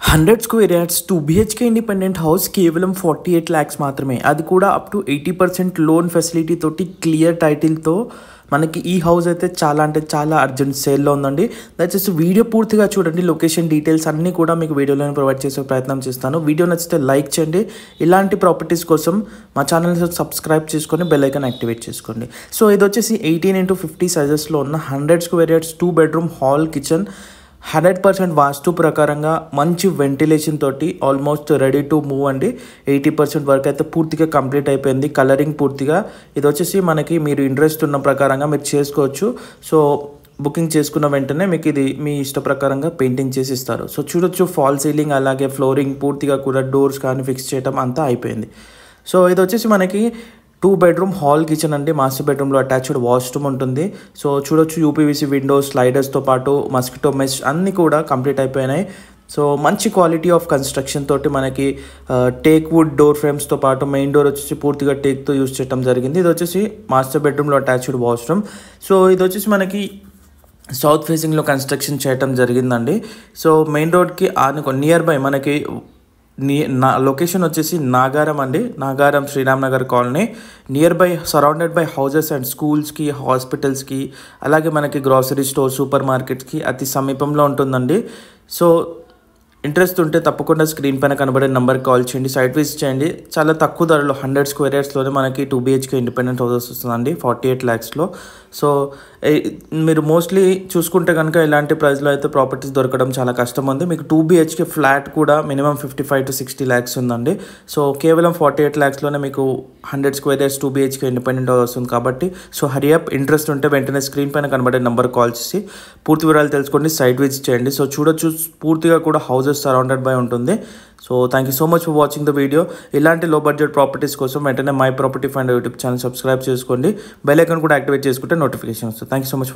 100 square yards 2 BHK independent house కేవలం 48 lakhs మాత్రమే. అది కూడా అప్ టు 80% లోన్ ఫెసిలిటీ తోటి క్లియర్ టైటిల్తో మనకి ఈ హౌస్ అయితే చాలా అంటే చాలా అర్జెంట్ సేల్లో ఉందండి. దయచేసి వీడియో పూర్తిగా చూడండి. లొకేషన్ డీటెయిల్స్ అన్నీ కూడా మీకు వీడియోలోనే ప్రొవైడ్ చేసే ప్రయత్నం చేస్తాను. వీడియో నచ్చితే లైక్ చేయండి. ఇలాంటి ప్రాపర్టీస్ కోసం మా ఛానల్ని సబ్స్క్రైబ్ చేసుకొని బెల్ ఐకాన్ యాక్టివేట్ చేసుకోండి. సో ఇది వచ్చేసి 18x50 సైజెస్లో ఉన్న 100 square yards 2 bedroom hall kitchen 100% వాస్తు ప్రకారంగా మంచి వెంటిలేషన్ తోటి ఆల్మోస్ట్ రెడీ టు మూవ్ అండి. 80% వర్క్ అయితే పూర్తిగా కంప్లీట్ అయిపోయింది. కలరింగ్ పూర్తిగా ఇది వచ్చేసి మనకి మీరు ఇంట్రెస్ట్ ఉన్న ప్రకారంగా మీరు చేసుకోవచ్చు. సో బుకింగ్ చేసుకున్న వెంటనే మీకు ఇది మీ ఇష్ట ప్రకారంగా పెయింటింగ్ చేసి ఇస్తారు. సో చూడొచ్చు ఫాల్ సీలింగ్ అలాగే ఫ్లోరింగ్ పూర్తిగా కూడా డోర్స్ కానీ ఫిక్స్ చేయడం అంతా అయిపోయింది. సో ఇది వచ్చేసి మనకి 2 bedroom హాల్ కిచెన్ అండి. మాస్టర్ బెడ్రూమ్లో అటాచ్డ్ వాష్రూమ్ ఉంటుంది. సో చూడొచ్చు యూపీవీసీ విండోస్ స్లైడర్స్తో పాటు మస్కిటో మెష్ అన్నీ కూడా కంప్లీట్ అయిపోయినాయి. సో మంచి క్వాలిటీ ఆఫ్ కన్స్ట్రక్షన్ తోటి మనకి టేక్ వుడ్ డోర్ ఫ్రేమ్స్తో పాటు మెయిన్ డోర్ వచ్చేసి పూర్తిగా టేక్తో యూజ్ చేయడం జరిగింది. ఇది వచ్చేసి మాస్టర్ బెడ్రూమ్లో అటాచ్డ్ వాష్రూమ్. సో ఇది వచ్చేసి మనకి సౌత్ ఫేసింగ్లో కన్స్ట్రక్షన్ చేయడం జరిగిందండి. సో మెయిన్ రోడ్కి నియర్ బై మనకి లొకేషన్ వచ్చేసి నాగారం అండి. Nagaram Sriram Nagar colony nearby surrounded by houses and స్కూల్స్కి హాస్పిటల్స్కి అలాగే మనకి గ్రాసరీ స్టోర్ సూపర్ మార్కెట్స్కి అతి సమీపంలో ఉంటుందండి. సో ఇంట్రెస్ట్ ఉంటే తప్పకుండా స్క్రీన్ పైన కనబడే నెంబర్కి కాల్ చేయండి. సైట్ విజిట్ చేయండి. చాలా తక్కువ ధరలో 100 స్క్వేర్ యార్డ్స్లోనే మనకి 2 BHK ఇండిపెండెంట్ హౌసెస్ వస్తుందండి 48 lakhsలో. సో మీరు మోస్ట్లీ చూసుకుంటే కనుక ఇలాంటి ప్రైస్లో అయితే ప్రాపర్టీస్ దొరకడం చాలా కష్టం ఉంది. మీకు 2 BHK ఫ్లాట్ కూడా మినిమం 55 to 60 lakhs ఉందండి. సో కేవలం 48 lakhsలోనే మీకు 100 square yards 2 BHK independent house వస్తుంది కాబట్టి సో హరి అప్. ఇంట్రెస్ట్ ఉంటే వెంటనే స్క్రీన్ పైన కనబడే నెంబర్కి కాల్ చేసి పూర్తి వివరాలు తెలుసుకోండి. సైట్ విజిట్ చేయండి. సో చూడొచ్చు పూర్తిగా కూడా హౌసెస్ సరౌండెడ్ బై ఉంటుంది. So thank you so much for watching the video. ఇలాంటి లో బడ్జెట్ ప్రాపర్టీస్ కోసం వెంటనే my property find YouTube channel subscribe చేసుకోండి. బెల్ ఐకాన్ కూడా యాక్టివేట్ చేసుకుంటే నోటిఫికేషన్ వస్తుంది. Thank you so much.